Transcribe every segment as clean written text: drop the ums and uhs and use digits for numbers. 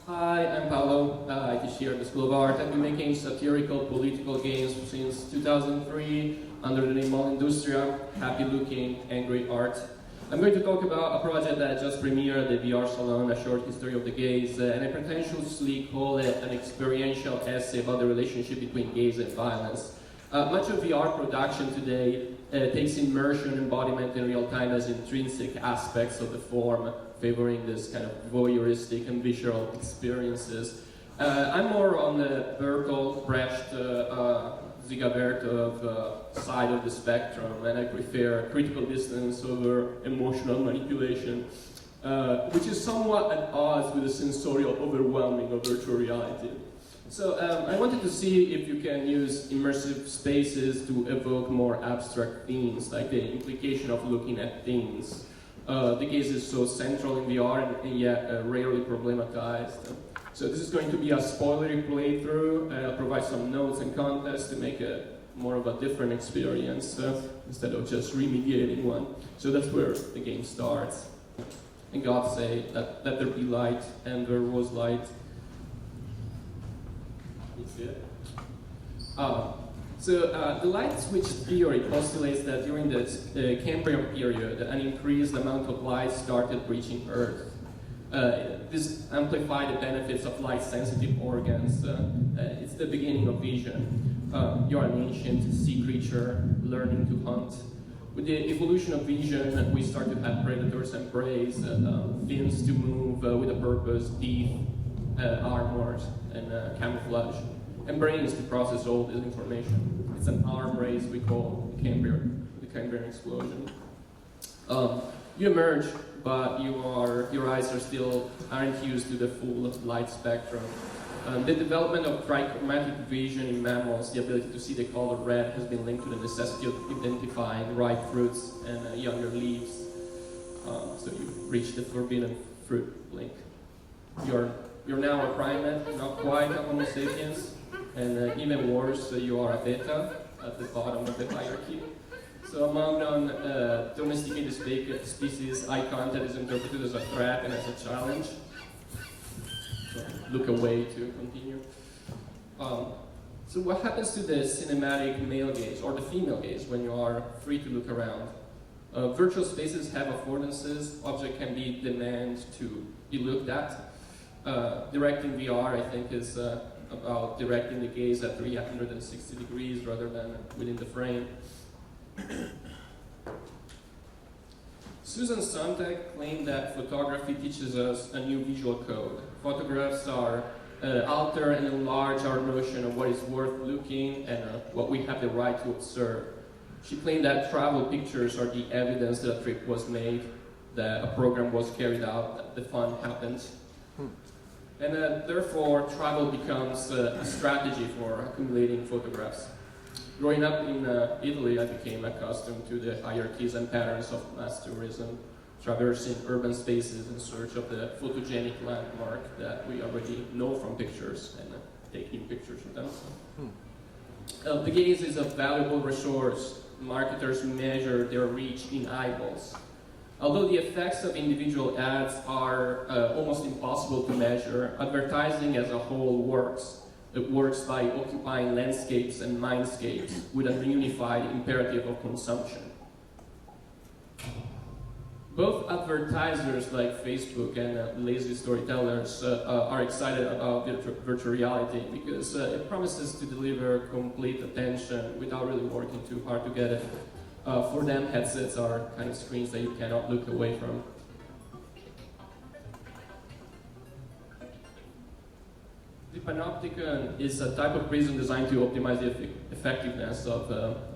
Hi, I'm Paolo. I teach here at the School of Art. I've been making satirical political games since 2003 under the name Molleindustria, happy-looking, angry art. I'm going to talk about a project that just premiered at the VR Salon, A Short History of the Gays, and I pretentiously call it an experiential essay about the relationship between gays and violence. Much of VR production today takes immersion, embodiment in real time as intrinsic aspects of the form, favoring this kind of voyeuristic and visual experiences. I'm more on the Bertolt Brecht, Zigabertov side of the spectrum, and I prefer critical distance over emotional manipulation, which is somewhat at odds with the sensorial overwhelming of virtual reality. So I wanted to see if you can use immersive spaces to evoke more abstract themes, like the implication of looking at things. The gaze is so central in VR and yet rarely problematized. So this is going to be a spoilery playthrough. I'll provide some notes and context to make it more of a different experience instead of just remediating one. So that's where the game starts. And God say, let there be light, and there was light. The light switch theory postulates that during the Cambrian period, an increased amount of light started reaching Earth. This amplified the benefits of light-sensitive organs. It's the beginning of vision. You're an ancient sea creature learning to hunt. With the evolution of vision, we start to have predators and prey, fins to move with a purpose, teeth, armor, and camouflage, and brains to process all this information. It's an arm race we call the Cambrian explosion. You emerge, but your eyes aren't used to the full light spectrum. The development of trichromatic vision in mammals, the ability to see the color red, has been linked to the necessity of identifying ripe fruits and younger leaves. So you reach the forbidden fruit blink. You're now a primate, not quite a Homo sapiens, and even worse, you are a beta at the bottom of the hierarchy. So among non-domesticated species, eye contact is interpreted as a threat and as a challenge. So look away to continue. So what happens to the cinematic male gaze or the female gaze when you are free to look around? Virtual spaces have affordances. Object can be demanded to be looked at. Directing VR, I think, is about directing the gaze at 360 degrees rather than within the frame. Susan Sontag claimed that photography teaches us a new visual code. Photographs are alter and enlarge our notion of what is worth looking and what we have the right to observe. She claimed that travel pictures are the evidence that a trip was made, that a program was carried out, that the fun happened. And therefore, travel becomes a strategy for accumulating photographs. Growing up in Italy, I became accustomed to the hierarchies and patterns of mass tourism, traversing urban spaces in search of the photogenic landmark that we already know from pictures and taking pictures of them. The gaze is a valuable resource. Marketers measure their reach in eyeballs. Although the effects of individual ads are almost impossible to measure, advertising as a whole works. It works by occupying landscapes and mindscapes with a unified imperative of consumption. Both advertisers like Facebook and lazy storytellers are excited about virtual reality because it promises to deliver complete attention without really working too hard to get it. For them, headsets are kind of screens that you cannot look away from. The panopticon is a type of prism designed to optimize the effectiveness of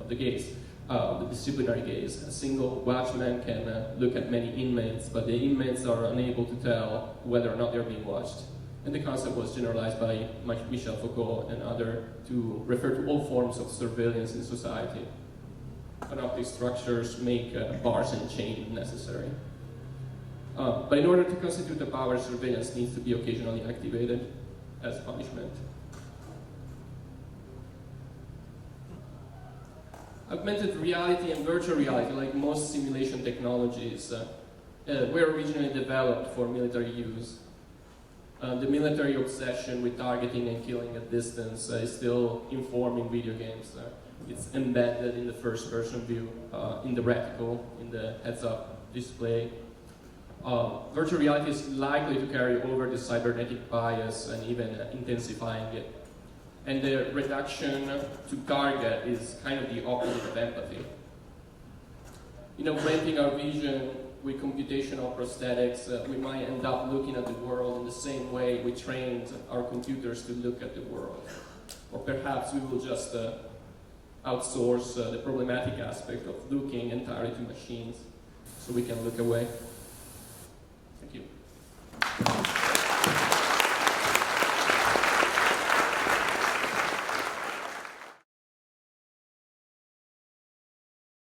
the gaze, the disciplinary gaze. A single watchman can look at many inmates, but the inmates are unable to tell whether or not they're being watched. And the concept was generalized by Michel Foucault and others to refer to all forms of surveillance in society. Panoptic structures make bars and chain necessary. But in order to constitute a power, surveillance needs to be occasionally activated as punishment. Augmented reality and virtual reality, like most simulation technologies, were originally developed for military use. The military obsession with targeting and killing at distance is still informing video games. It's embedded in the first-person view, in the reticle, in the heads-up display. Virtual reality is likely to carry over the cybernetic bias and even intensifying it. And the reduction to target is kind of the opposite of empathy. Augmenting our vision with computational prosthetics, we might end up looking at the world in the same way we trained our computers to look at the world. Or perhaps we will just outsource the problematic aspect of looking entirely to machines so we can look away. Thank you.